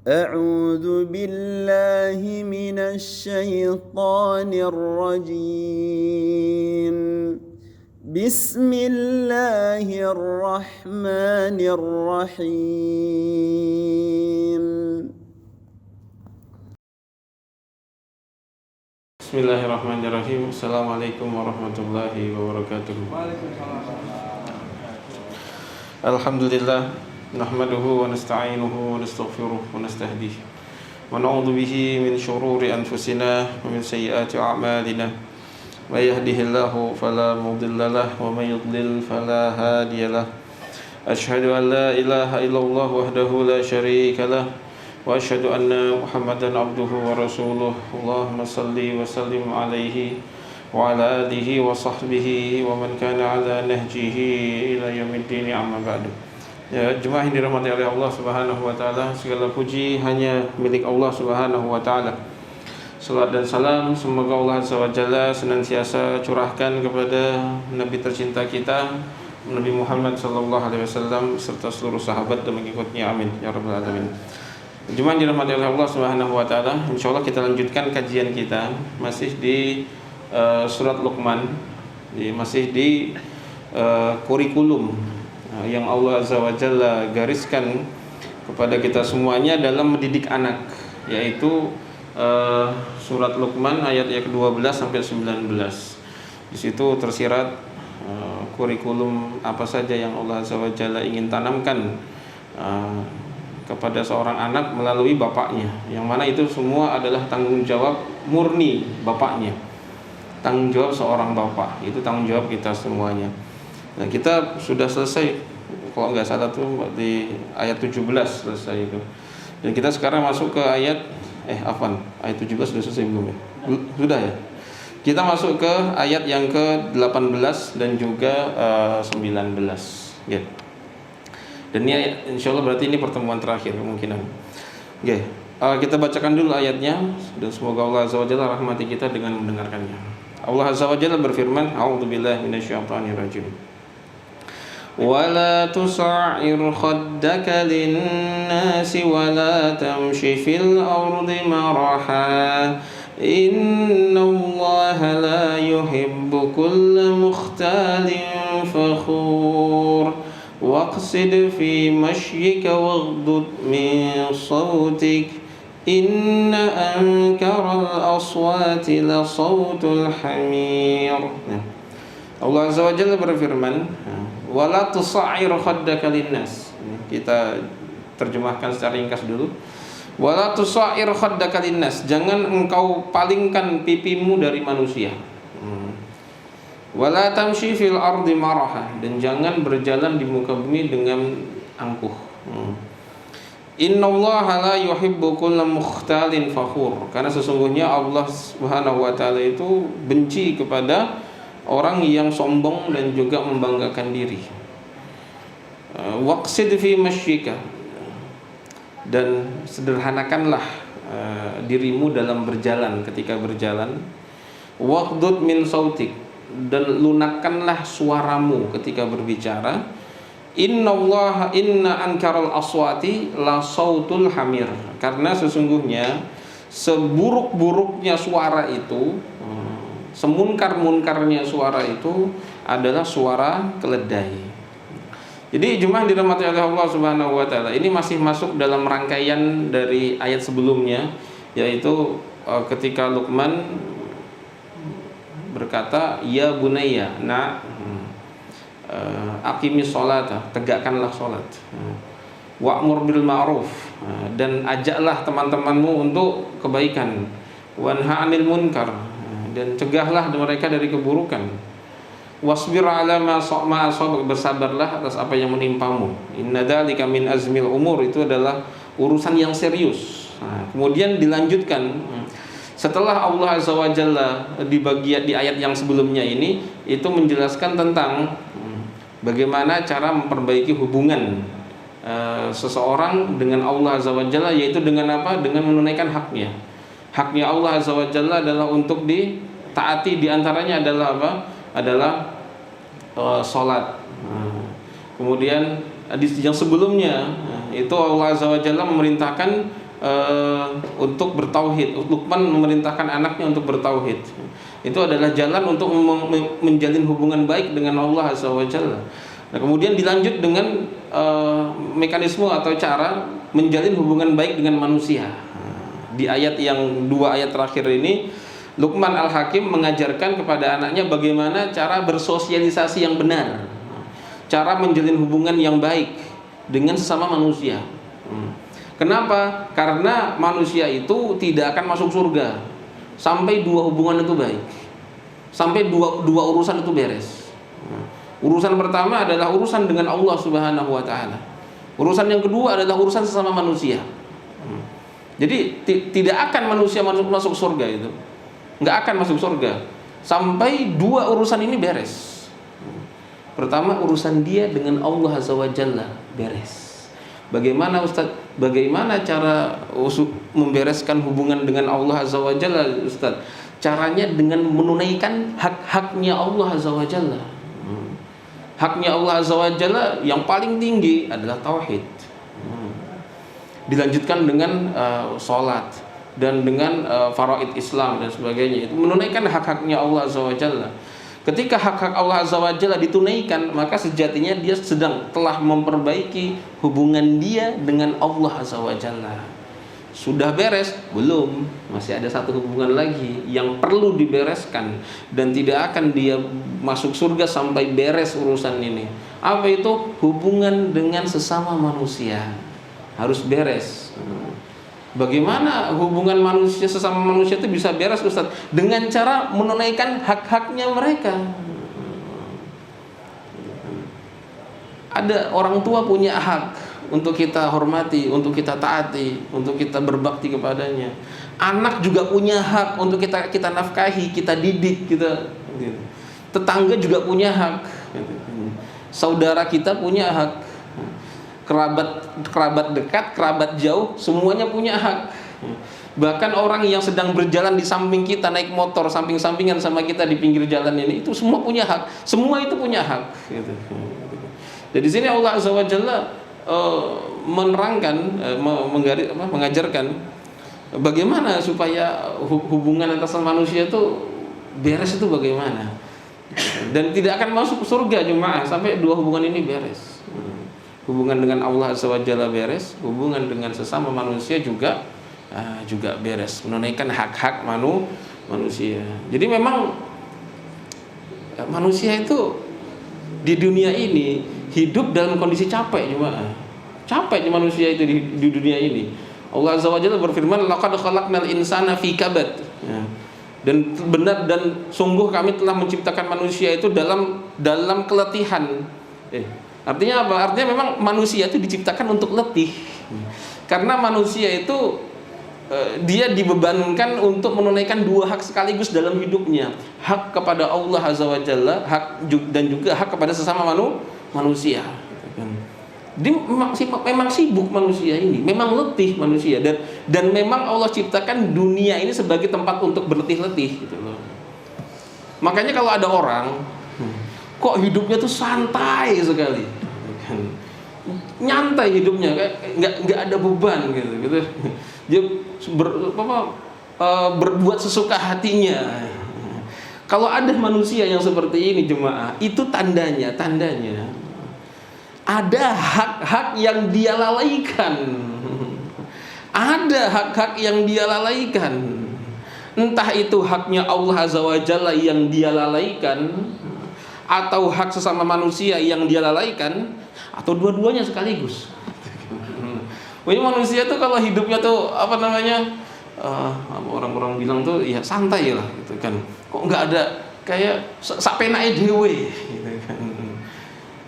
أعوذ بالله من الشيطان الرجيم. بسم الله الرحمن الرحيم. Bismillahirrahmanirrahim. Assalamualaikum warahmatullahi wabarakatuh. Alhamdulillah, nahmaduhu wa nasta'inuhu wa nastaghfiruh wa nastahdihi wa na'udzu bihi min shururi anfusina wa min sayyiati a'malina. May yahdihillahu fala mudilla lahu wa may yudlil fala hadiya lahu. Asyhadu an la ilaha illallah wahdahu la syarika lahu wa asyhadu anna Muhammadan abduhu wa rasuluh. Allahumma salli wa sallim alaihi wa ala alihi wa sahbihi wa man kana ala nahjihi ila yaumiddin, amma ba'du. Ya, jemaah yang dirahmati oleh Allah Subhanahu wa taala, segala puji hanya milik Allah Subhanahu wa taala. Salat dan salam semoga Allah Azza wa Jalla senantiasa curahkan kepada Nabi tercinta kita, Nabi Muhammad sallallahu alaihi wasallam, serta seluruh sahabat dan mengikutnya, amin ya rabbal alamin. Jemaah yang dirahmati oleh Allah Subhanahu wa taala, insyaallah kita lanjutkan kajian kita masih di surat Luqman, masih di kurikulum yang Allah Azza wa Jalla gariskan kepada kita semuanya dalam mendidik anak, yaitu surat Luqman ayat yang ke-12 sampai 19. Di situ tersirat kurikulum apa saja yang Allah Azza wa Jalla ingin tanamkan kepada seorang anak melalui bapaknya, yang mana itu semua adalah tanggung jawab murni bapaknya. Tanggung jawab seorang bapak itu tanggung jawab kita semuanya. Nah, kita sudah selesai, kalau nggak salah tuh di ayat 17 selesai itu. Dan kita sekarang masuk ke ayat ayat 17 sudah selesai belum ya? Sudah ya. Kita masuk ke ayat yang ke-18 dan juga 19 ya. Dan ini insyaallah berarti ini pertemuan terakhir kemungkinan. Oke. Kita bacakan dulu ayatnya dan semoga Allah Azza wa Jalla rahmati kita dengan mendengarkannya. Allah Azza wa Jalla berfirman, a'udzubillahi minasyaitonirrajim. Wala tusa'ir khaddaka lin-nasi wala tamshi fil ardi maraha. Innallaha la yuhibbu kulla mukhtalin fakhur. Waqsid fi mashyika waghdud min sawtik. Inna ankaral aswati la sawtul hamir. Allah Azza wa Jalla berfirman, wala tusa'ir khaddaka linnas. Kita terjemahkan secara ringkas dulu. Wala tusa'ir khaddaka linnas, jangan engkau palingkan pipimu dari manusia. Wala tamshi fil ardi maraha, dan jangan berjalan di muka bumi dengan angkuh. Innallaha la yuhibbu kulla mukhtalin fakhur, karena sesungguhnya Allah Subhanahu wa taala itu benci kepada orang yang sombong dan juga membanggakan diri. Waqsid fi mashyika, dan sederhanakanlah dirimu dalam berjalan, ketika berjalan. Waqdud min sautik, dan lunakkanlah suaramu ketika berbicara. Inna ankaral aswati la sautul hamir, karena sesungguhnya seburuk-buruknya suara itu, semunkar-munkarnya suara itu adalah suara keledai. Jadi jemaah dirahmati oleh Allah Subhanahu wa taala, ini masih masuk dalam rangkaian dari ayat sebelumnya, yaitu ketika Luqman berkata, ya bunayya, aqimis sholata, tegakkanlah sholat. Wa'mur bil ma'ruf, dan ajaklah teman-temanmu untuk kebaikan. Wanha 'anil munkar, dan cegahlah mereka dari keburukan. Wasbir 'ala ma asabak, bersabarlah atas apa yang menimpamu. Inna dzalika min azmil umur, itu adalah urusan yang serius. Kemudian dilanjutkan, setelah Allah Azza wa Jalla di ayat yang sebelumnya ini itu menjelaskan tentang bagaimana cara memperbaiki hubungan seseorang dengan Allah Azza wa Jalla, yaitu dengan apa? Dengan menunaikan haknya. Haknya Allah Azza wa Jalla adalah untuk ditaati, diantaranya adalah apa? Adalah sholat. Kemudian hadis yang sebelumnya itu Allah Azza wa Jalla memerintahkan untuk bertauhid. Luqman memerintahkan anaknya untuk bertauhid. Itu adalah jalan untuk menjalin hubungan baik dengan Allah Azza wa Jalla. Nah, kemudian dilanjut dengan mekanisme atau cara menjalin hubungan baik dengan manusia. Di ayat yang 2 ayat terakhir ini, Luqman Al-Hakim mengajarkan kepada anaknya bagaimana cara bersosialisasi yang benar, cara menjalin hubungan yang baik dengan sesama manusia. Kenapa? Karena manusia itu tidak akan masuk surga sampai 2 hubungan itu baik, sampai dua urusan itu beres. Urusan pertama adalah urusan dengan Allah Subhanahu wa Ta'ala. Urusan yang kedua adalah urusan sesama manusia. Jadi tidak akan manusia masuk surga itu, nggak akan masuk surga sampai 2 urusan ini beres. Pertama, urusan dia dengan Allah Azza wa Jalla beres. Bagaimana Ustaz? Bagaimana cara membereskan hubungan dengan Allah Azza wa Jalla, Ustaz? Caranya dengan menunaikan hak-haknya Allah Azza wa Jalla. Haknya Allah Azza wa Jalla yang paling tinggi adalah tauhid. Dilanjutkan dengan sholat dan dengan faraid Islam dan sebagainya. Itu menunaikan hak-haknya Allah Azza wa Jalla. Ketika hak-hak Allah Azza wa Jalla ditunaikan, maka sejatinya dia telah memperbaiki hubungan dia dengan Allah Azza wa Jalla. Sudah beres? Belum, masih ada satu hubungan lagi yang perlu dibereskan, dan tidak akan dia masuk surga sampai beres urusan ini. Apa itu? Hubungan dengan sesama manusia harus beres. Bagaimana hubungan manusia sesama manusia itu bisa beres, Ustaz? Dengan cara menunaikan hak-haknya mereka. Ada orang tua punya hak untuk kita hormati, untuk kita taati, untuk kita berbakti kepadanya. Anak juga punya hak untuk kita nafkahi, kita didik, kita. Tetangga juga punya hak. Saudara kita punya hak. Kerabat dekat, kerabat jauh, semuanya punya hak. Bahkan orang yang sedang berjalan di samping kita, naik motor samping-sampingan sama kita di pinggir jalan ini, itu semua punya hak. Semua itu punya hak. Jadi di sini Allah Azza wa Jalla menerangkan, mengajarkan bagaimana supaya hubungan antar manusia itu beres, itu bagaimana. Dan tidak akan masuk surga jemaah sampai 2 hubungan ini beres. Hubungan dengan Allah Azza wa Jalla beres, hubungan dengan sesama manusia juga beres, menunaikan hak-hak manusia. Jadi memang manusia itu di dunia ini hidup dalam kondisi capek, capek manusia itu di dunia ini. Allah Azza wa Jalla berfirman, laqad khalaqnal insana fi kabad. Dan benar dan sungguh kami telah menciptakan manusia itu dalam keletihan. Artinya apa? Artinya memang manusia itu diciptakan untuk letih. Karena manusia itu dia dibebankan untuk menunaikan 2 hak sekaligus dalam hidupnya. Hak kepada Allah Azza wa Jalla, dan juga hak kepada sesama manusia. Dia memang sibuk manusia ini, memang letih manusia, dan memang Allah ciptakan dunia ini sebagai tempat untuk berletih-letih gitu loh. Makanya kalau ada orang kok hidupnya tuh santai sekali, nyantai hidupnya, kayak nggak ada beban gitu. Dia berbuat sesuka hatinya. Kalau ada manusia yang seperti ini jemaah, itu tandanya ada hak-hak yang dia lalaikan. Ada hak-hak yang dia lalaikan. Entah itu haknya Allah Azza wa Jalla yang dia lalaikan, atau hak sesama manusia yang dia lalaikan, atau dua-duanya sekaligus. Ini manusia tuh kalau hidupnya tuh orang-orang bilang tuh ya santai lah gitu kan. Kok nggak ada kayak sapenake dhewe gitu kan.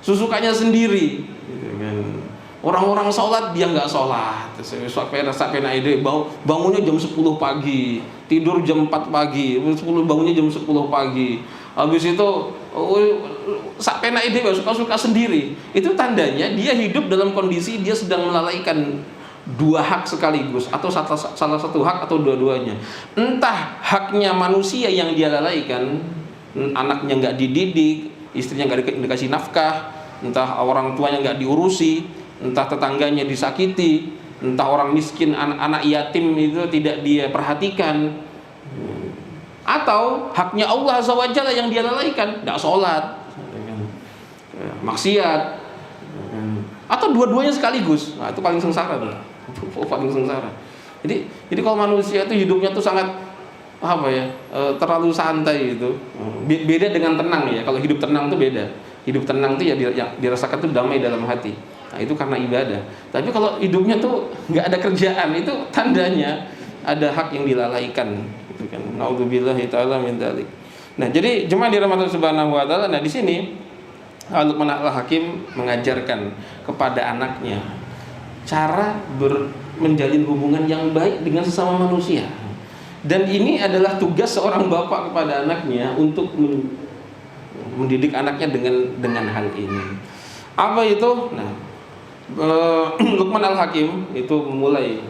Susukanya sendiri gitu kan. Orang-orang sholat dia nggak sholat. Sapenake dhewe, bangunnya jam 10 pagi, tidur jam 4 pagi, bangunnya jam 10 pagi. Habis itu sapenake dhewe suka-suka sendiri. Itu tandanya dia hidup dalam kondisi dia sedang melalaikan 2 hak sekaligus, atau salah satu hak atau dua-duanya. Entah haknya manusia yang dia lalaikan, anaknya nggak dididik, istrinya nggak dikasih nafkah, entah orang tuanya nggak diurusi, entah tetangganya disakiti, entah orang miskin, anak yatim itu tidak dia perhatikan, atau haknya Allah Azza wa Jalla yang dia lalaikan, tidak sholat, maksiat, atau dua-duanya sekaligus. Nah, itu paling sengsara tuh. Paling sengsara. Jadi kalau manusia itu hidupnya tuh sangat terlalu santai gitu. Beda dengan tenang ya. Kalau hidup tenang tuh beda. Hidup tenang tuh ya dirasakan tuh damai dalam hati. Nah, itu karena ibadah. Tapi kalau hidupnya tuh nggak ada kerjaan, itu tandanya ada hak yang dilalaikan. Gitu kan. Nauzubillahi ta'ala min dzalik. Nah, jadi jemaah dirahmati Subhanahu wa taala, nah di sini Luqman Al-Hakim mengajarkan kepada anaknya cara menjalin hubungan yang baik dengan sesama manusia. Dan ini adalah tugas seorang bapak kepada anaknya untuk mendidik anaknya dengan hal ini. Apa itu? Nah, Luqman Al-Hakim itu memulai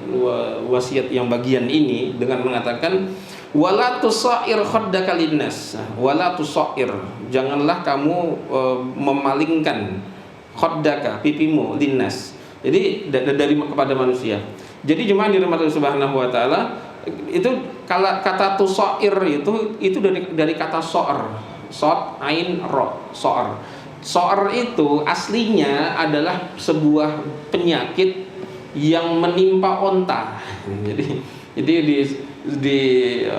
wasiat yang bagian ini dengan mengatakan, wala tusair khaddaka linnas, wala tusair, janganlah kamu memalingkan khaddaka, pipimu, linnas, jadi dari kepada manusia. Jadi jemaah dirahmati Subhanahu wa taala, itu kata tusair itu dari kata so'ar, sod ain ro, so'ar. So'ar itu aslinya adalah sebuah penyakit yang menimpa onta. Jadi di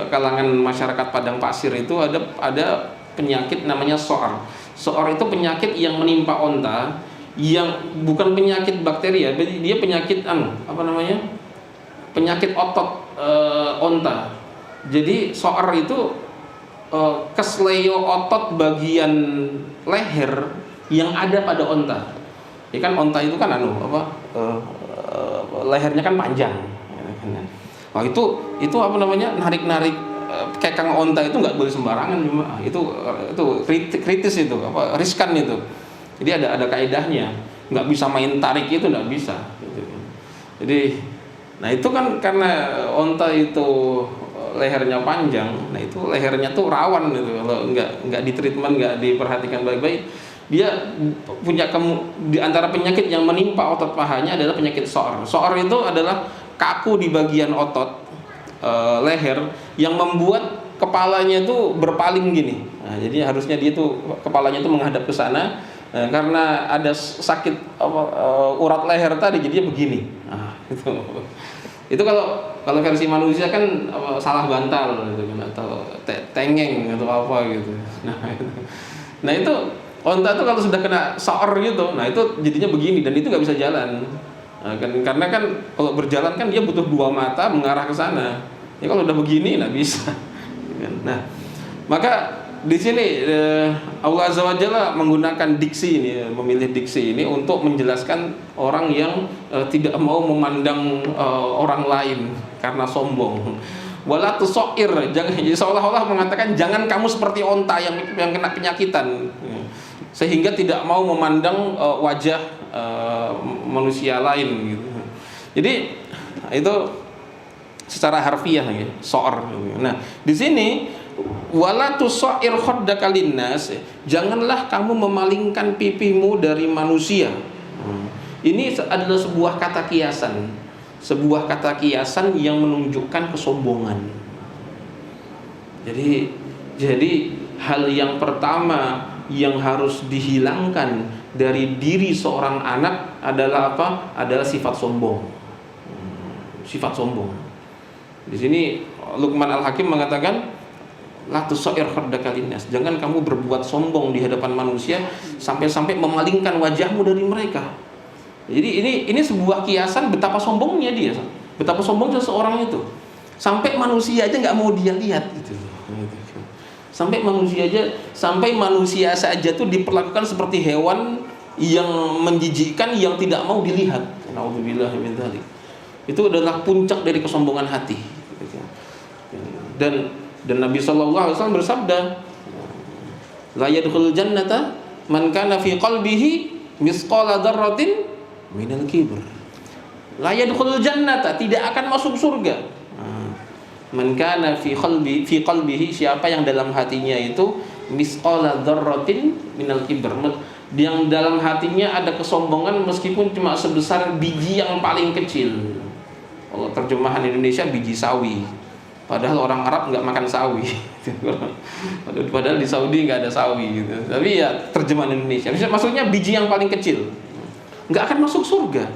kalangan masyarakat padang pasir itu ada penyakit namanya so'ar. So'ar itu penyakit yang menimpa onta, yang bukan penyakit bakteri ya, dia penyakit penyakit otot onta. Jadi so'ar itu kesleo otot bagian leher yang ada pada onta. Ya kan onta itu kan lehernya kan panjang. Nah, itu narik kekang onta itu nggak boleh sembarangan, itu kritis, itu riskan itu. Jadi ada kaidahnya, nggak bisa main tarik, itu nggak bisa. Jadi, nah itu kan karena onta itu lehernya panjang, nah itu lehernya tuh rawan gitu. Kalau nggak ditreatment, nggak diperhatikan baik-baik, dia punya di antara penyakit yang menimpa otot pahanya adalah penyakit so'ar. So'ar itu adalah kaku di bagian otot leher yang membuat kepalanya itu berpaling gini. Nah, jadi harusnya dia tuh kepalanya itu menghadap ke sana, karena ada sakit urat leher tadi, jadinya begini. Nah, itu kalau versi manusia kan salah bantal gitu kan, atau tengeng atau apa gitu. Nah itu onta itu kalau sudah kena so'ar gitu, nah itu jadinya begini, dan itu nggak bisa jalan. Nah, karena kan kalau berjalan kan dia butuh dua mata mengarah ke sana. Ya kalau udah begini nggak bisa. Nah, maka di sini Allah Azza wa Jalla menggunakan diksi ini, memilih diksi ini untuk menjelaskan orang yang tidak mau memandang orang lain karena sombong. Wala tusair, jangan, seolah-olah mengatakan jangan kamu seperti onta yang kena penyakitan, sehingga tidak mau memandang wajah manusia lain gitu. Jadi itu secara harfiah ya, so'ar. Nah, di sini wala tusair khaddaka linnas, janganlah kamu memalingkan pipimu dari manusia. Ini adalah sebuah kata kiasan. Sebuah kata kiasan yang menunjukkan kesombongan. Jadi hal yang pertama yang harus dihilangkan dari diri seorang anak adalah apa? Adalah sifat sombong. Sifat sombong. Di sini Luqman Al-Hakim mengatakan, la tusair khaddaka linnas, jangan kamu berbuat sombong di hadapan manusia sampai-sampai memalingkan wajahmu dari mereka. Jadi ini sebuah kiasan betapa sombongnya dia, betapa sombongnya seorang itu, sampai manusia aja nggak mau dia lihat gitu. Sampai manusia saja tuh diperlakukan seperti hewan yang menjijikkan, yang tidak mau dilihat. Nauzubillahi min dzalik. Itu adalah puncak dari kesombongan hati. Dan Nabi SAW bersabda, la yadkhulul jannata man kana fi qalbihi misqala dzarratin minal kibr. La yadkhulul jannata, tidak akan masuk surga. Man kana fi qalbihi, siapa yang dalam hatinya itu misqala dzarratin minal kibr, yang dalam hatinya ada kesombongan meskipun cuma sebesar biji yang paling kecil. terjemahan Indonesia biji sawi. Padahal orang Arab nggak makan sawi. Padahal di Saudi nggak ada sawi gitu. Tapi ya terjemahan Indonesia. Maksudnya biji yang paling kecil. Nggak akan masuk surga.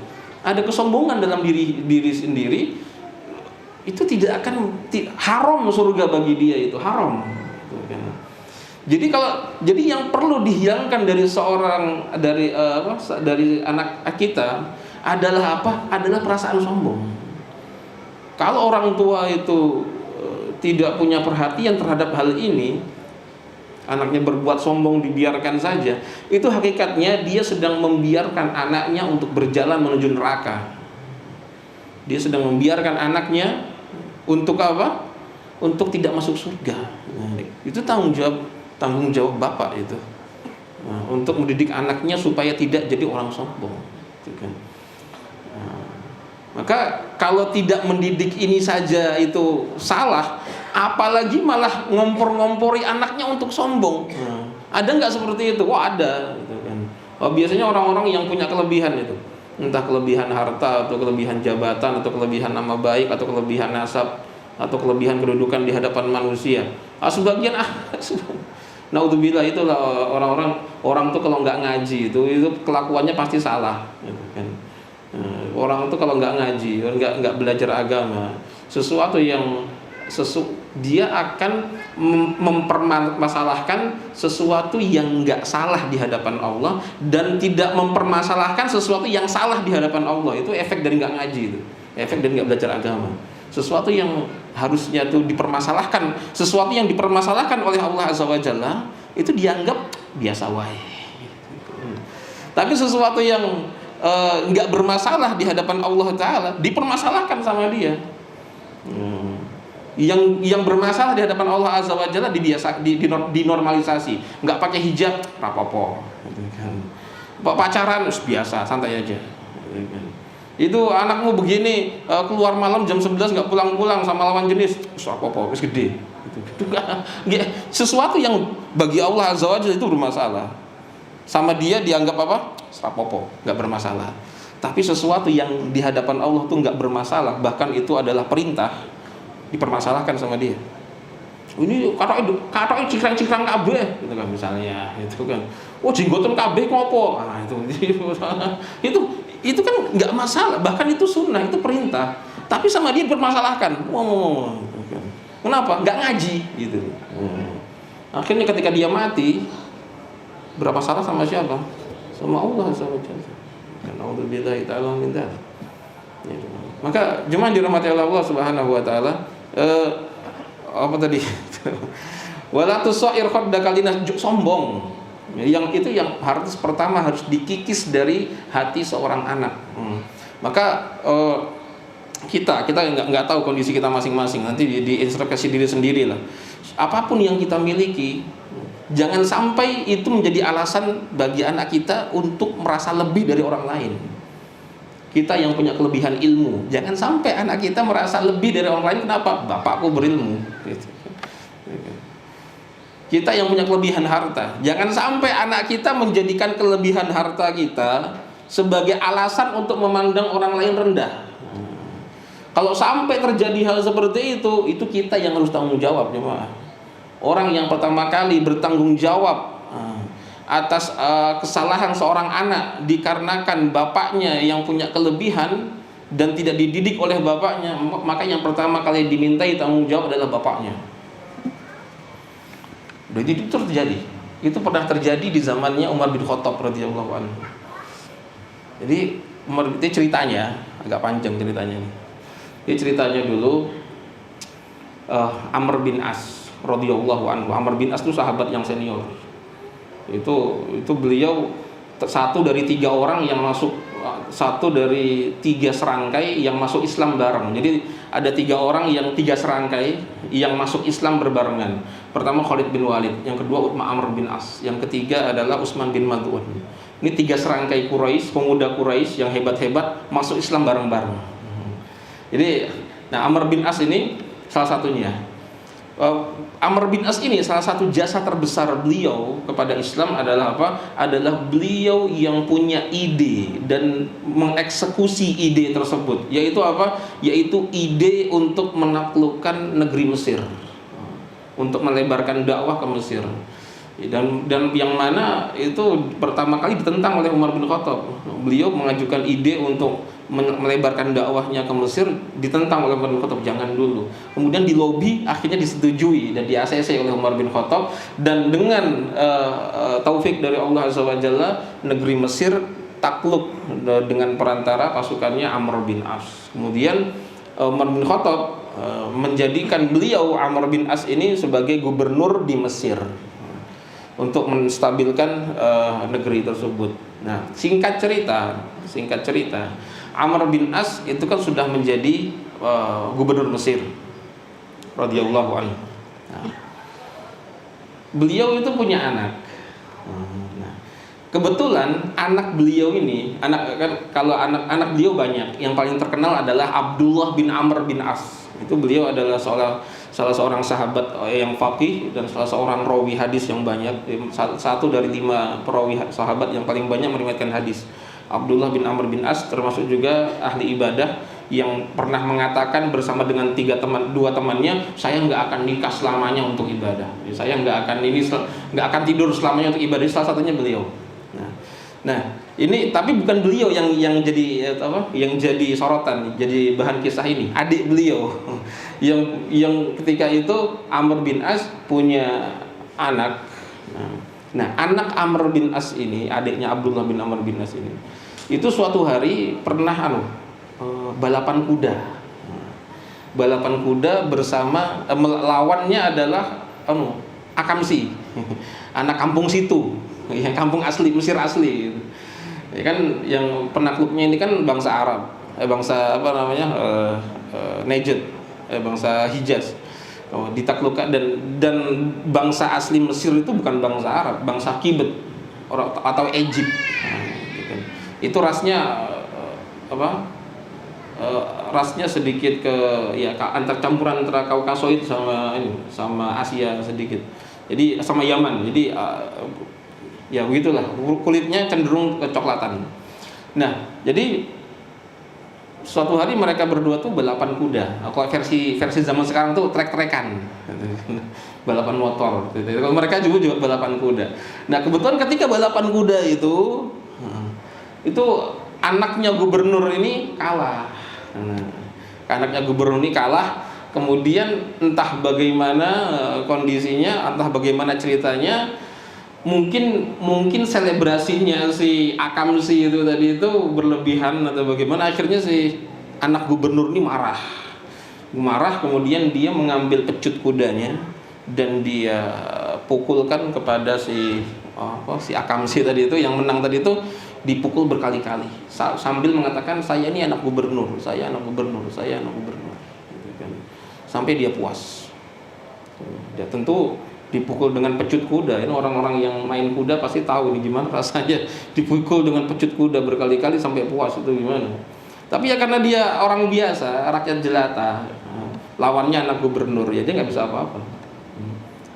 Ada kesombongan dalam diri sendiri. Itu tidak akan haram surga bagi dia, itu haram. Jadi yang perlu dihilangkan dari dari anak kita adalah apa? Adalah perasaan sombong. Kalau orang tua itu tidak punya perhatian terhadap hal ini, anaknya berbuat sombong dibiarkan saja, itu hakikatnya dia sedang membiarkan anaknya untuk berjalan menuju neraka. Dia sedang membiarkan anaknya untuk apa? Untuk tidak masuk surga. Itu tanggung jawab bapak itu. Untuk mendidik anaknya supaya tidak jadi orang sombong. Maka kalau tidak mendidik ini saja itu salah, apalagi malah ngompor-ngompori anaknya untuk sombong. Ada nggak seperti itu? Wah, ada. Biasanya orang-orang yang punya kelebihan itu, entah kelebihan harta atau kelebihan jabatan atau kelebihan nama baik atau kelebihan nasab atau kelebihan kedudukan di hadapan manusia. Sebagian naudzubillah, itulah orang tuh kalau nggak ngaji itu kelakuannya pasti salah. Orang itu kalau nggak ngaji, nggak belajar agama, sesuatu yang dia akan mempermasalahkan sesuatu yang nggak salah di hadapan Allah dan tidak mempermasalahkan sesuatu yang salah di hadapan Allah. Itu efek dari nggak ngaji, itu efek dari nggak belajar agama. Sesuatu yang harusnya itu dipermasalahkan, sesuatu yang dipermasalahkan oleh Allah Azza wa Jalla itu dianggap biasa wae. Tapi sesuatu yang nggak bermasalah di hadapan Allah Ta'ala dipermasalahkan sama dia. Yang bermasalah di hadapan Allah Azza wa Jalla dinormalisasi. Nggak pakai hijab, rapopo. Pacaran biasa, santai aja. Itu anakmu begini, keluar malam jam 11 nggak pulang-pulang sama lawan jenis, rapopo, wis gede. Sesuatu yang bagi Allah Azza wa Jalla itu bermasalah, sama dia dianggap apa? Rapopo, nggak bermasalah. Tapi sesuatu yang di hadapan Allah tuh nggak bermasalah, bahkan itu adalah perintah, dipermasalahkan sama dia. Ini kata cikrang kabeh gitu kan misalnya, itu kan. Oh, jenggotan kabeh ngopo? Nah, itu kan nggak masalah, bahkan itu sunnah, itu perintah. Tapi sama dia dipermasalahkan. Kenapa? Nggak ngaji gitu. Akhirnya ketika dia mati, berapa salah sama siapa? Sama Allah Subhanahu wa taala. Nauzubillahi ta'ala min dzalik. Maka jemaah dirahmati Allah Subhanahu wa taala, apa tadi? Wala tusair khaddaka linas, sombong. Yang itu yang harus pertama harus dikikis dari hati seorang anak. Maka kita nggak tahu kondisi kita masing-masing, nanti diintrospeksi diri sendiri lah. Apapun yang kita miliki, jangan sampai itu menjadi alasan bagi anak kita untuk merasa lebih dari orang lain. Kita yang punya kelebihan ilmu, jangan sampai anak kita merasa lebih dari orang lain. Kenapa? Bapakku berilmu. Kita yang punya kelebihan harta, jangan sampai anak kita menjadikan kelebihan harta kita sebagai alasan untuk memandang orang lain rendah. Kalau sampai terjadi hal seperti itu kita yang harus tanggung jawab, jemaah. Orang yang pertama kali bertanggung jawab atas kesalahan seorang anak dikarenakan bapaknya yang punya kelebihan dan tidak dididik oleh bapaknya, maka yang pertama kali dimintai tanggung jawab adalah bapaknya. Dan itu terjadi. Itu pernah terjadi di zamannya Umar bin Khattab radhiyallahu anhu. Jadi Umar itu ceritanya agak panjang ceritanya ini. Ini ceritanya dulu Amr bin As radhiyallahu anhu. Amr bin As itu sahabat yang senior. Itu beliau satu dari 3 orang yang masuk, satu dari 3 serangkai yang masuk Islam bareng. Jadi ada 3 orang yang 3 serangkai yang masuk Islam berbarengan. Pertama Khalid bin Walid, yang kedua Amr bin As, yang ketiga adalah Utsman bin Mad'un. Ini 3 serangkai Quraisy, pemuda Quraisy yang hebat-hebat masuk Islam bareng-bareng. Jadi, Amr bin As ini salah satunya. Amr bin As ini salah satu jasa terbesar beliau kepada Islam adalah apa? Adalah beliau yang punya ide dan mengeksekusi ide tersebut. Yaitu apa? Yaitu ide untuk menaklukkan negeri Mesir, untuk melebarkan dakwah ke Mesir. Dan yang mana itu pertama kali ditentang oleh Umar bin Khattab. Beliau mengajukan ide untuk melebarkan dakwahnya ke Mesir, ditentang oleh Umar bin Khattab, jangan dulu. Kemudian dilobi, akhirnya disetujui dan di-ACC oleh Umar bin Khattab, dan dengan taufik dari Allah Azza wa Jalla, negeri Mesir takluk dengan perantara pasukannya Amr bin As. Kemudian Umar bin Khattab menjadikan beliau Amr bin As ini sebagai gubernur di Mesir untuk menstabilkan negeri tersebut. Nah, singkat cerita, Amr bin As itu kan sudah menjadi gubernur Mesir radhiyallahu anhu. Nah, beliau itu punya anak. Nah, kebetulan anak beliau ini, kalau anak beliau banyak, yang paling terkenal adalah Abdullah bin Amr bin As. Itu beliau adalah salah seorang sahabat yang faqih dan salah seorang rawi hadis yang banyak, satu dari 5 perawi sahabat yang paling banyak meriwayatkan hadis. Abdullah bin Amr bin As termasuk juga ahli ibadah yang pernah mengatakan bersama dengan 2 temannya, saya nggak akan nikah selamanya untuk ibadah, saya nggak akan tidur selamanya untuk ibadah. Salah satunya beliau. Nah, ini tapi bukan beliau yang jadi yang jadi sorotan, jadi bahan kisah ini. Adik beliau yang ketika itu Amr bin As punya anak. Nah, anak Amr bin As ini, adiknya Abdullah bin Amr bin As ini, itu suatu hari pernah balapan kuda. Balapan kuda bersama lawannya adalah Akamsi, anak kampung situ, yang kampung asli Mesir asli. Ya kan, yang penakluknya ini kan bangsa Arab, bangsa Najd, bangsa Hijaz. Ditaklukkan dan bangsa asli Mesir itu bukan bangsa Arab, bangsa Kibet atau Egypt. Itu rasnya rasnya sedikit antar campuran antara Kaukasoid sama Asia sedikit. Jadi sama Yaman. Jadi ya begitulah, kulitnya cenderung kecoklatan. Nah, jadi suatu hari mereka berdua tuh balapan kuda. Kalau versi zaman sekarang tuh trek-trekan, balapan motor. Kalau mereka juga balapan kuda. Nah, kebetulan ketika balapan kuda itu anaknya gubernur ini kalah. Anaknya gubernur ini kalah. Kemudian entah bagaimana kondisinya, entah bagaimana ceritanya, mungkin selebrasinya si Akamsi itu tadi itu berlebihan atau bagaimana, akhirnya si anak gubernur ini marah, kemudian dia mengambil pecut kudanya dan dia pukulkan kepada si Akamsi tadi itu, yang menang tadi itu, dipukul berkali-kali sambil mengatakan, saya ini anak gubernur, saya anak gubernur, gitu kan. Sampai dia puas. Ya tentu dipukul dengan pecut kuda. Ini orang-orang yang main kuda pasti tahu nih gimana rasanya dipukul dengan pecut kuda berkali-kali sampai puas, itu gimana. Tapi ya karena dia orang biasa, rakyat jelata, lawannya anak gubernur, ya dia nggak bisa apa-apa,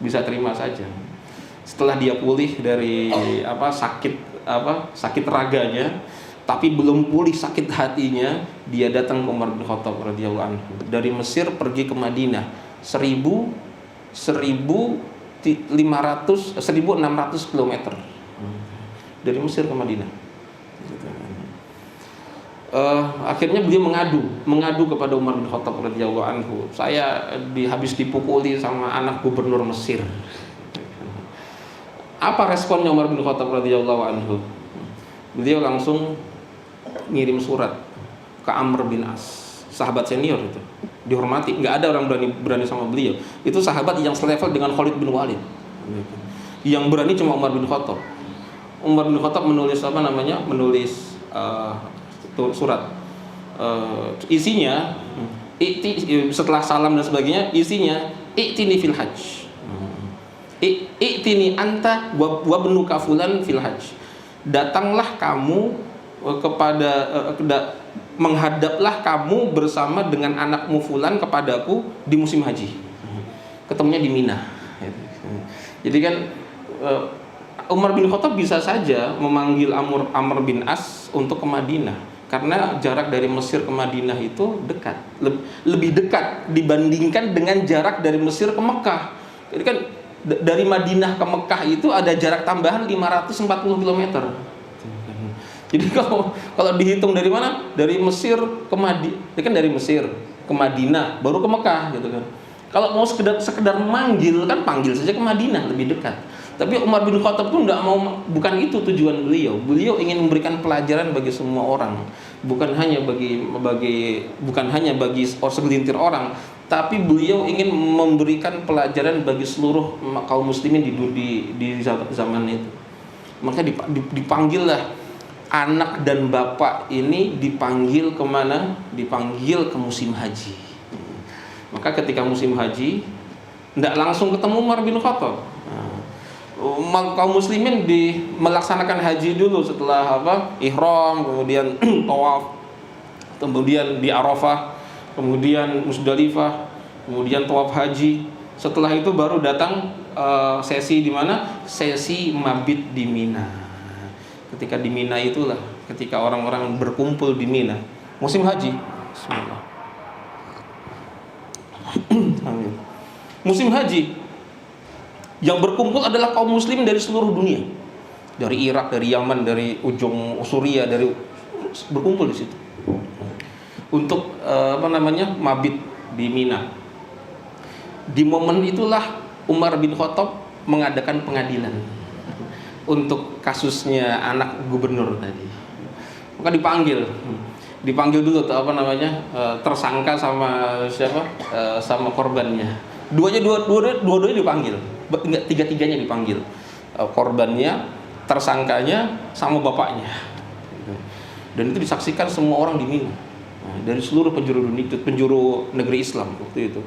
bisa terima saja. Setelah dia pulih dari sakit raganya, tapi belum pulih sakit hatinya, dia datang ke Umar bin Khattab radhiyallahu anhu. Dari Mesir pergi ke Madinah 1600 km dari Mesir ke Madinah. Akhirnya beliau mengadu kepada Umar bin Khattab radhiyallahu anhu, saya habis dipukuli sama anak gubernur Mesir. Apa responnya Umar bin Khattab radhiyallahu anhu? Beliau langsung ngirim surat ke Amr bin As, sahabat senior itu, dihormati, nggak ada orang berani sama beliau. Itu sahabat yang selevel dengan Khalid bin Walid. Yang berani cuma Umar bin Khattab. Umar bin Khattab menulis surat. Isinya setelah salam dan sebagainya, isinya i'tini fil hajj. I'tini anta wa ibnuka fulan fil hajj. Datanglah kamu menghadaplah kamu bersama dengan anakmu fulan kepadaku di musim haji. ketemunya di Mina. Jadi kan Umar bin Khattab bisa saja memanggil Amr bin As untuk ke Madinah, karena jarak dari Mesir ke Madinah itu dekat, lebih dekat dibandingkan dengan jarak dari Mesir ke Mekah. Jadi kan dari Madinah ke Mekah itu ada jarak tambahan 540 km. Jadi kalau dihitung dari mana? Dari Mesir ke Madinah, kan dari Mesir ke Madinah baru ke Mekah gitu kan. Kalau mau sekedar manggil kan panggil saja ke Madinah, lebih dekat. Tapi Umar bin Khattab tuh nggak mau, bukan itu tujuan beliau. Beliau ingin memberikan pelajaran bagi semua orang, bukan hanya bagi segelintir orang, tapi beliau ingin memberikan pelajaran bagi seluruh kaum muslimin di zaman itu. Maka dipanggillah anak dan bapak ini, dipanggil kemana? Dipanggil ke musim haji. Maka ketika musim haji, tidak langsung ketemu Umar bin Khattab. Kaum muslimin melaksanakan haji dulu setelah ihram, kemudian tawaf, kemudian di Arafah, kemudian Musdalifah, kemudian tawaf haji. Setelah itu baru datang sesi di mana? Sesi mabit di Mina. Ketika di Mina itulah ketika orang-orang berkumpul di Mina musim haji. Bismillah. Amin. Musim haji yang berkumpul adalah kaum muslim dari seluruh dunia, dari Irak, dari Yaman, dari ujung Suriah, berkumpul di situ untuk mabit di Mina. Di momen itulah Umar bin Khattab mengadakan pengadilan untuk kasusnya anak gubernur tadi. Maka dipanggil dulu tersangka sama siapa, sama korbannya. Dua-duanya dipanggil, enggak, tiga-tiganya dipanggil, korbannya, tersangkanya, sama bapaknya. Dan itu disaksikan semua orang di Mina, dari seluruh penjuru negeri Islam waktu itu.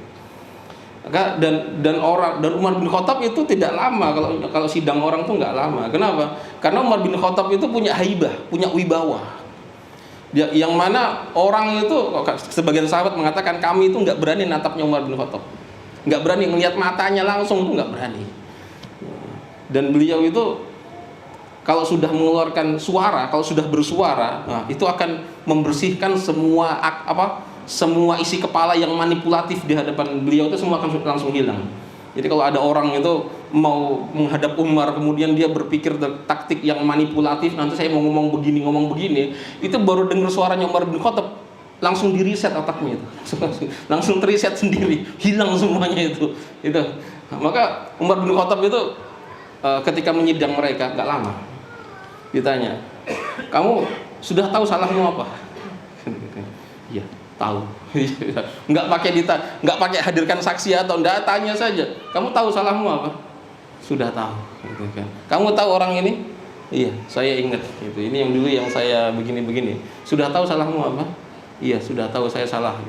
Dan Umar bin Khattab itu tidak lama, kalau sidang orang tuh nggak lama. Kenapa? Karena Umar bin Khattab itu punya haibah, punya wibawa. Yang mana orang itu, sebagian sahabat mengatakan, kami itu nggak berani natapnya Umar bin Khattab, nggak berani melihat matanya langsung, itu nggak berani. Dan beliau itu kalau sudah mengeluarkan suara, kalau sudah bersuara, itu akan membersihkan semua isi kepala yang manipulatif di hadapan beliau itu semua akan langsung hilang. Jadi kalau ada orang itu mau menghadap Umar, kemudian dia berpikir taktik yang manipulatif, nanti saya mau ngomong begini, itu baru dengar suaranya Umar bin Khattab, langsung di reset otaknya itu, langsung teriset sendiri, hilang semuanya itu. Maka Umar bin Khattab itu ketika menyidang mereka nggak lama, ditanya, kamu sudah tahu salahmu apa? Iya, tahu. nggak pakai hadirkan saksi atau enggak, tanya saja, kamu tahu salahmu apa? Sudah tahu. Kamu tahu orang ini? Iya, saya ingat. Ini yang dulu yang saya begini. Sudah tahu salahmu apa? Iya, sudah tahu saya salah.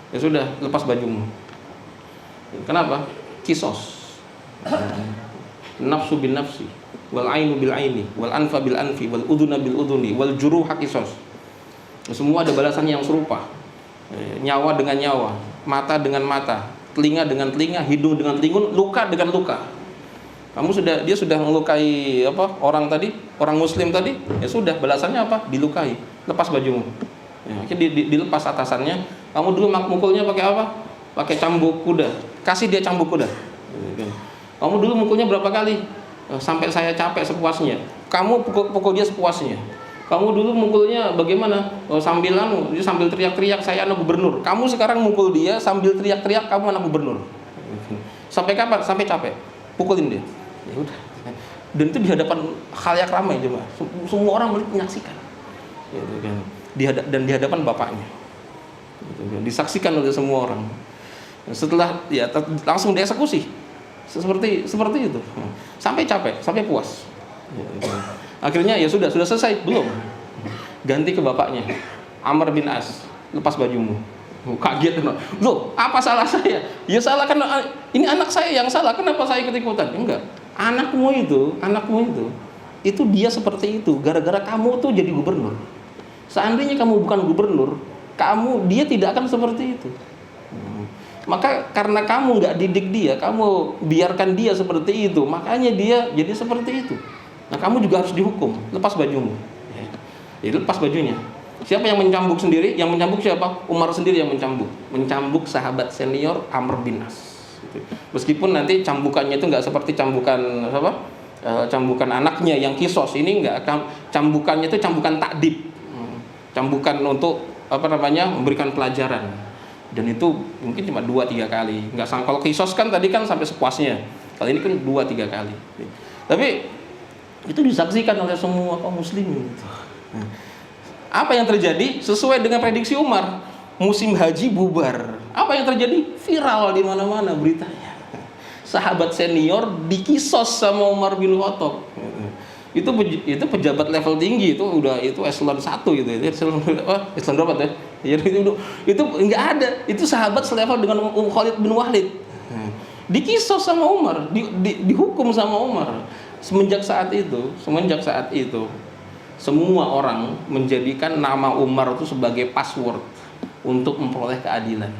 Ya sudah, lepas bajumu. Kenapa? Kisos. Nafsu bin nafsi, wal ainu bil aini, wal anfa bil anfi, wal udhuna bil udhuni, wal juruha kisos. Semua ada balasan yang serupa. Nyawa dengan nyawa, mata dengan mata, telinga dengan telinga, hidung dengan hidung, luka dengan luka. Dia sudah melukai orang muslim tadi, ya sudah, balasannya apa? Dilukai, lepas bajumu. Dilepas atasannya. Kamu dulu mukulnya pakai apa? Pakai cambuk kuda. Kasih dia cambuk kuda. Kamu dulu mukulnya berapa kali? Sampai saya capek sepuasnya. Kamu pukul dia sepuasnya. Kamu dulu mukulnya bagaimana? Dia sambil teriak-teriak, saya anak gubernur. Kamu sekarang mukul dia sambil teriak-teriak, kamu anak gubernur. Sampai kapan? Sampai capek. Pukulin dia. Ya udah. Dan itu di hadapan khalayak ramai coba. Semua orang menyaksikan. Dan di hadapan bapaknya. Disaksikan oleh semua orang. Setelah langsung dieksekusi. Seperti itu. Sampai capek, sampai puas. Akhirnya ya sudah selesai, belum. Ganti ke bapaknya. Amr bin As, lepas bajumu. Kaget, loh, apa salah saya? Ya salah kan, ini anak saya yang salah, kenapa saya ikut-ikutan? Enggak. Anakmu itu dia seperti itu gara-gara kamu tuh jadi gubernur. Seandainya kamu bukan gubernur, dia tidak akan seperti itu. Maka karena kamu nggak didik dia, kamu biarkan dia seperti itu, makanya dia jadi seperti itu. Nah, kamu juga harus dihukum. Lepas bajumu. Jadi lepas bajunya. Siapa yang mencambuk sendiri? Yang mencambuk siapa? Umar sendiri yang mencambuk. Mencambuk sahabat senior Amr bin As. Meskipun nanti cambukannya itu nggak seperti cambukan apa? Cambukan anaknya yang kisos. Ini nggak. Cambukannya itu cambukan takdib. Cambukan untuk apa namanya? Memberikan pelajaran. Dan itu mungkin cuma 2-3 kali. Nggak sama. Kalau kisos kan tadi kan sampai sepuasnya. Kali ini kan 2-3 kali. Tapi itu disaksikan oleh semua kaum muslimin. Apa yang terjadi? Sesuai dengan prediksi Umar, musim haji bubar. Apa yang terjadi? Viral di mana-mana beritanya. Sahabat senior dikisos sama Umar bin Khattab. Itu pejabat level tinggi, itu eselon 1 gitu. Eselon berapa tuh? Itu enggak ada. Itu sahabat selevel dengan Khalid bin Walid. Dikisos sama Umar, dihukum sama Umar. Semenjak saat itu semua orang menjadikan nama Umar itu sebagai password untuk memperoleh keadilan.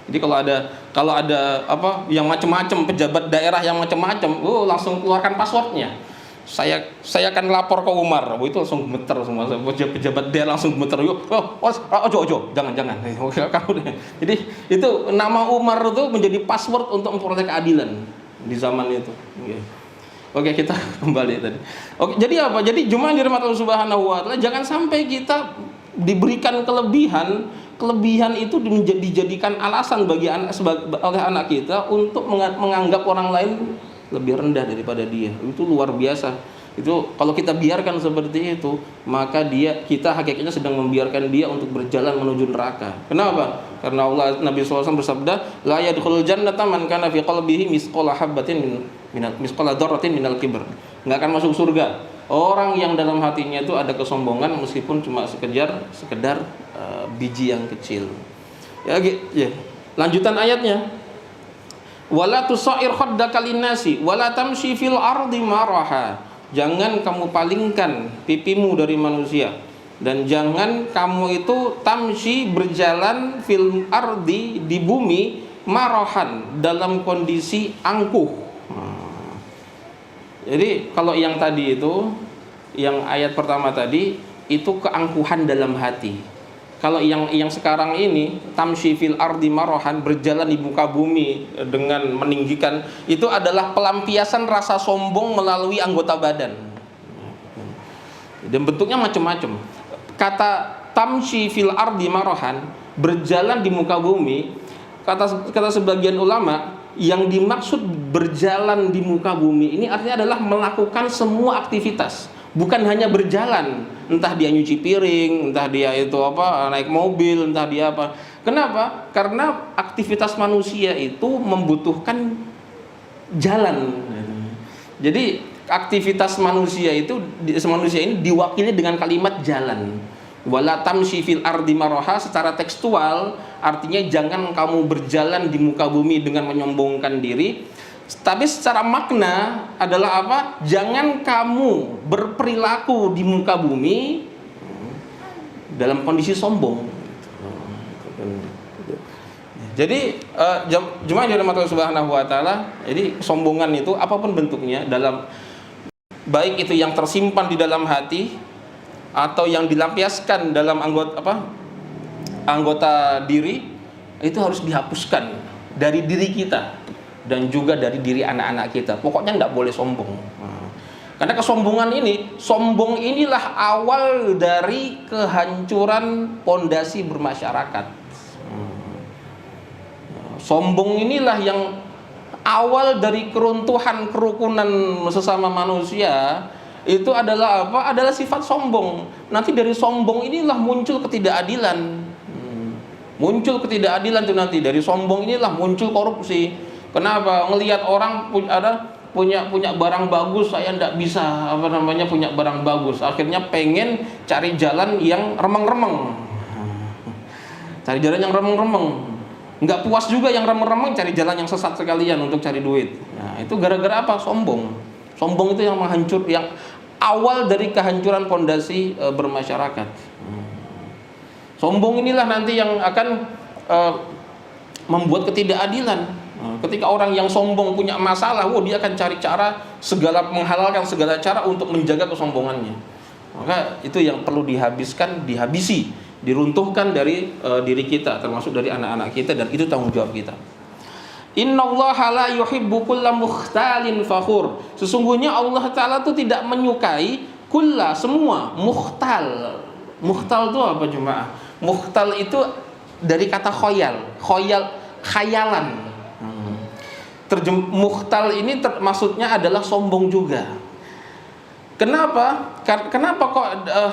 Jadi kalau ada apa yang macam-macam, pejabat daerah yang macam-macam, langsung keluarkan passwordnya. Saya akan lapor ke Umar. Itu langsung gemeter semua. Pejabat daerah langsung gemeter. Ojo, jangan. Jadi itu nama Umar itu menjadi password untuk memperoleh keadilan di zaman itu. Oke, kita kembali tadi. Oke, jadi apa? Jadi jemaah yang dirahmati Allah Subhanahu wa taala, jangan sampai kita diberikan kelebihan itu dijadikan alasan bagi oleh anak kita untuk menganggap orang lain lebih rendah daripada dia. Itu luar biasa. Itu kalau kita biarkan seperti itu, maka kita hakikatnya sedang membiarkan dia untuk berjalan menuju neraka. Kenapa? Karena Nabi SAW bersabda, la yadkhulul jannata man kana fi qalbihi misqala habatin misqala dzarratin minal kibr. Enggak akan masuk surga orang yang dalam hatinya itu ada kesombongan meskipun cuma sekedar biji yang kecil. Ya. Lanjutan ayatnya. Wala tusair khaddaka linnasi wala tamshi fil ardi maraha. Jangan kamu palingkan pipimu dari manusia, dan jangan kamu itu tamshi berjalan fil ardi di bumi marahan dalam kondisi angkuh. Jadi kalau yang tadi itu, yang ayat pertama tadi itu keangkuhan dalam hati. Kalau yang sekarang ini tamshi fil ardi marahan, berjalan di muka bumi dengan meninggikan, itu adalah pelampiasan rasa sombong melalui anggota badan. Dan bentuknya macam-macam. Kata tamshi fil ardi marahan, berjalan di muka bumi, kata sebagian ulama, yang dimaksud berjalan di muka bumi ini artinya adalah melakukan semua aktivitas, bukan hanya berjalan. Entah dia nyuci piring, entah dia itu naik mobil, entah dia apa. Kenapa? Karena aktivitas manusia itu membutuhkan jalan. Jadi aktivitas manusia ini diwakili dengan kalimat jalan. Wala tamshi fil ardi maraha, secara tekstual artinya jangan kamu berjalan di muka bumi dengan menyombongkan diri. Tapi secara makna adalah apa? Jangan kamu berperilaku di muka bumi dalam kondisi sombong. Jadi jemaah yang dirahmati Allah Subhanahu wa taala, jadi kesombongan itu apapun bentuknya, dalam baik itu yang tersimpan di dalam hati atau yang dilampiaskan dalam anggota diri, itu harus dihapuskan dari diri kita dan juga dari diri anak-anak kita. Pokoknya tidak boleh sombong. Karena sombong inilah awal dari kehancuran pondasi bermasyarakat. Sombong inilah yang awal dari keruntuhan kerukunan sesama manusia. Itu adalah apa? Adalah sifat sombong. Nanti dari sombong inilah muncul ketidakadilan. Muncul ketidakadilan itu nanti dari sombong inilah muncul korupsi. Kenapa? Ngelihat orang punya barang bagus, saya tidak bisa punya barang bagus. Akhirnya pengen cari jalan yang remeng-remeng. Cari jalan yang remeng-remeng. Nggak puas juga yang remeng-remeng, cari jalan yang sesat sekalian untuk cari duit. Nah, itu gara-gara apa? Sombong. Sombong itu yang awal dari kehancuran pondasi bermasyarakat. Sombong inilah nanti yang akan membuat ketidakadilan. Ketika orang yang sombong punya masalah, dia akan cari cara menghalalkan segala cara untuk menjaga kesombongannya. Maka itu yang perlu dihabisi, diruntuhkan dari diri kita, termasuk dari anak-anak kita, dan itu tanggung jawab kita. Innallaha la yuhibbu kulla mukhtalin fakhur. Sesungguhnya Allah Ta'ala itu tidak menyukai semua mukhtal. Mukhtal itu apa jemaah? Mukhtal itu dari kata khayalan. Mukhtal ini maksudnya adalah sombong juga. Kenapa kok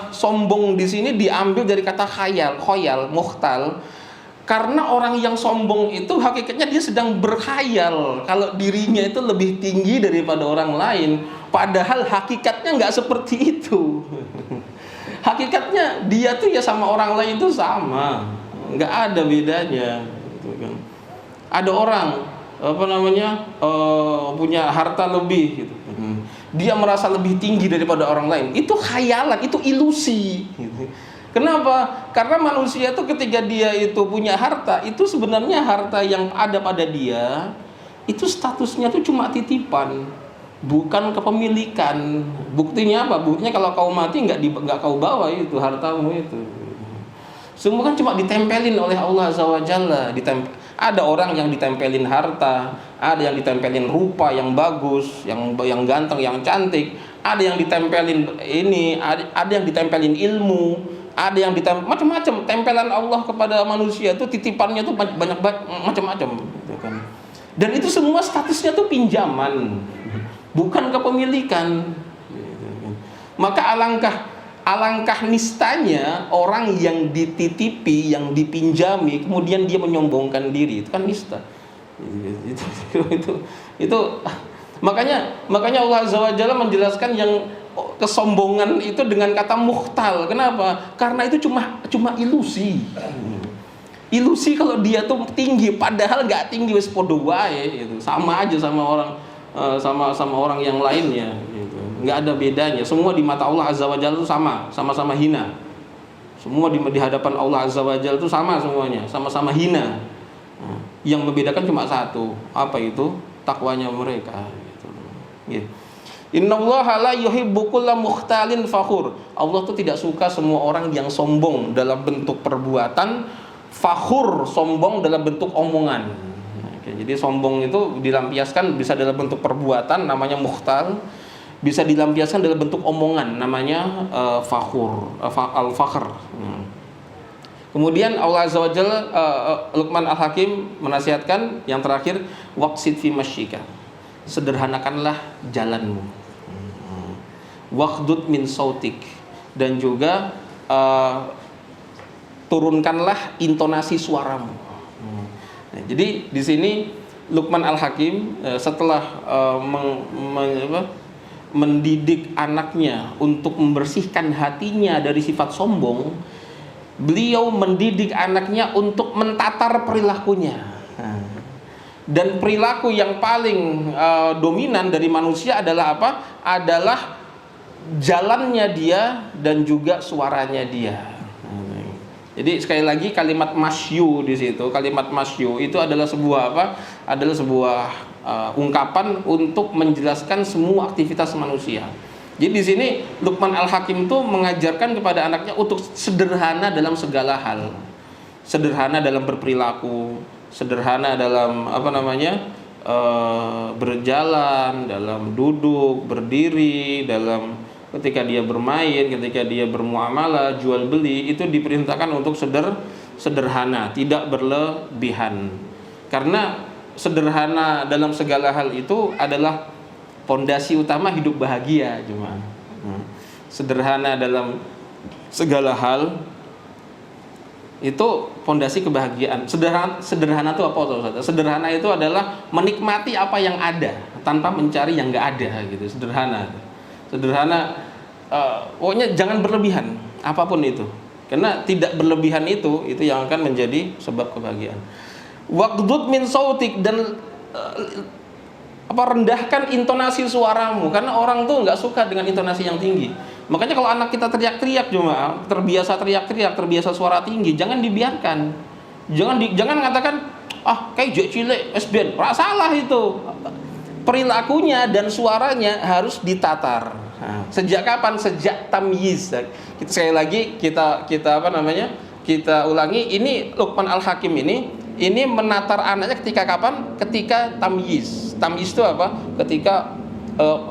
sombong di sini diambil dari kata khayal, mukhtal? Karena orang yang sombong itu hakikatnya dia sedang berkhayal kalau dirinya itu lebih tinggi daripada orang lain, padahal hakikatnya nggak seperti itu. Hakikatnya dia tuh ya sama orang lain itu sama, nggak ada bedanya. Ada orang punya harta lebih gitu. Dia merasa lebih tinggi daripada orang lain. Itu khayalan, itu ilusi gitu. Kenapa? Karena manusia itu ketika dia itu punya harta, itu sebenarnya harta yang ada pada dia itu statusnya itu cuma titipan, bukan kepemilikan. Buktinya apa? Buktinya kalau kau mati nggak kau bawa itu hartamu itu. Semua kan cuma ditempelin oleh Allah Azza wa Jalla. Ada orang yang ditempelin harta, ada yang ditempelin rupa yang bagus, yang ganteng, yang cantik, ada yang ditempelin ada yang ditempelin ilmu, ada yang macam-macam. Tempelan Allah kepada manusia itu titipannya tuh banyak macam-macam gitu kan. Dan itu semua statusnya tuh pinjaman, bukan kepemilikan. Maka alangkah nistanya orang yang dititipi, yang dipinjami, kemudian dia menyombongkan diri, itu kan nista. Itu makanya Allah Azza wa Jalla menjelaskan yang kesombongan itu dengan kata mukhtal. Kenapa? Karena itu cuma ilusi. Ilusi kalau dia tuh tinggi, padahal nggak tinggi, wis podo wae gitu. Sama aja sama orang yang lainnya gitu. Nggak ada bedanya. Semua di mata Allah Azza wa Jalla itu sama-sama hina. Semua di hadapan Allah Azza wa Jalla itu sama semuanya, sama-sama hina. Yang membedakan cuma satu, apa itu? Takwanya mereka gitu. Innallaha la yuhibbu kulla mukhtalin fakhur. Allah tuh tidak suka semua orang yang sombong dalam bentuk perbuatan, fakhur sombong dalam bentuk omongan. Jadi sombong itu dilampiaskan bisa dalam bentuk perbuatan, namanya mukhtal, bisa dilampiaskan dalam bentuk omongan, namanya fakhur, al-fakhr. Kemudian Allah Azza wa Jalla, Luqman Al-Hakim menasihatkan yang terakhir, waqsid fi masyika, sederhanakanlah jalanmu, waqdud min sautik, dan juga turunkanlah intonasi suaramu. Nah, jadi di sini Luqman Al-Hakim setelah mendidik anaknya untuk membersihkan hatinya dari sifat sombong, beliau mendidik anaknya untuk mentatar perilakunya. Dan perilaku yang paling dominan dari manusia adalah apa? Adalah jalannya dia dan juga suaranya dia. Jadi sekali lagi kalimat masyu di situ, kalimat masyu itu adalah sebuah apa? Adalah sebuah ungkapan untuk menjelaskan semua aktivitas manusia. Jadi di sini Luqman Al-Hakim itu mengajarkan kepada anaknya untuk sederhana dalam segala hal. Sederhana dalam berperilaku, sederhana dalam berjalan, dalam duduk, berdiri, dalam ketika dia bermain, ketika dia bermuamalah, jual beli, itu diperintahkan untuk sederhana, tidak berlebihan. Karena sederhana dalam segala hal itu adalah pondasi utama hidup bahagia, cuma sederhana dalam segala hal itu pondasi kebahagiaan. Sederhana itu apa, Ustaz? Sederhana itu adalah menikmati apa yang ada tanpa mencari yang nggak ada, gitu. Sederhana, pokoknya jangan berlebihan apapun itu, karena tidak berlebihan itu yang akan menjadi sebab kebahagiaan. Waqdud min sautik, dan rendahkan intonasi suaramu, karena orang tuh nggak suka dengan intonasi yang tinggi. Makanya kalau anak kita teriak-teriak, terbiasa teriak-teriak, terbiasa suara tinggi, jangan dibiarkan. Jangan mengatakan kayak jek cilik SBN. Salah itu. Perilakunya dan suaranya harus ditatar. Nah, sejak kapan? Sejak tamyiz. Sekali lagi kita kita ulangi, ini Luqman Al-Hakim ini menatar anaknya ketika kapan? Ketika tamyiz. Tamyiz itu apa? Ketika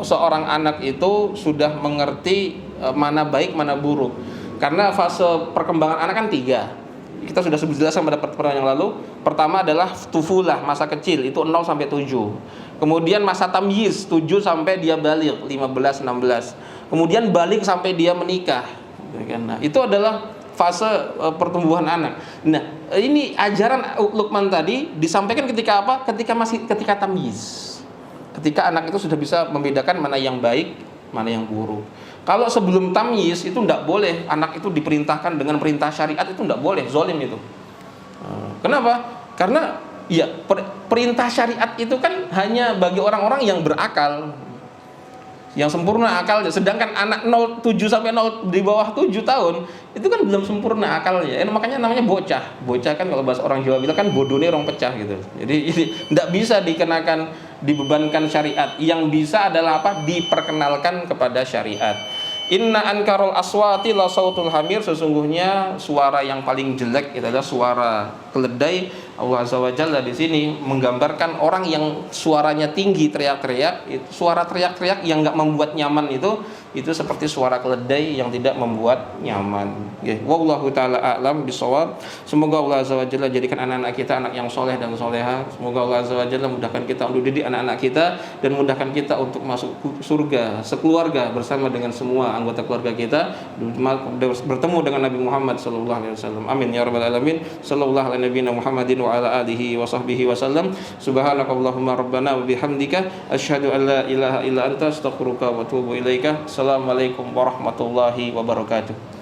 seorang anak itu sudah mengerti mana baik, mana buruk. Karena fase perkembangan anak kan 3. Kita sudah sebut jelas pada pertemuan yang lalu. Pertama adalah tufulah, masa kecil, itu 0 sampai 7. Kemudian masa tamyiz 7 sampai dia baligh 15 16. Kemudian balik sampai dia menikah. Nah, itu adalah fase pertumbuhan anak. Nah, ini ajaran Luqman tadi disampaikan ketika apa? Ketika tamyiz. Ketika anak itu sudah bisa membedakan mana yang baik, mana yang buruk. Kalau sebelum tamyiz itu tidak boleh, anak itu diperintahkan dengan perintah syariat, itu tidak boleh, zalim itu. Kenapa? Karena ya perintah syariat itu kan hanya bagi orang-orang yang berakal, yang sempurna akalnya. Sedangkan anak 7 sampai 0 di bawah 7 tahun itu kan belum sempurna akalnya. Makanya namanya bocah. Bocah kan kalau bahasa orang Jawa bilang kan bodone rong pecah gitu. Jadi tidak bisa dibebankan syariat. Yang bisa adalah apa? Diperkenalkan kepada syariat. Inna ankarul aswati la sautul hamir, sesungguhnya suara yang paling jelek itu adalah suara keledai. Allah Azza wa Jalla di sini menggambarkan orang yang suaranya tinggi, teriak-teriak, itu suara teriak-teriak yang enggak membuat nyaman, itu seperti suara keledai yang tidak membuat nyaman. Wallahu taala a'lam bishawab. Semoga Allah Azza wa Jalla jadikan anak-anak kita anak yang soleh dan soleha. Semoga Allah Azza wa Jalla mudahkan kita untuk didik anak-anak kita dan mudahkan kita untuk masuk surga sekeluarga bersama dengan semua anggota keluarga kita, bertemu dengan Nabi Muhammad sallallahu alaihi wasallam. Amin ya rabbal alamin. Sallallahu ala nabiyina Muhammadin wa ala alihi wa sahbihi wasallam. Subhanakallahumma rabbana wa bihamdika asyhadu an la ilaha illa anta astaghfiruka wa atubu ilaika. Assalamualaikum warahmatullahi wabarakatuh.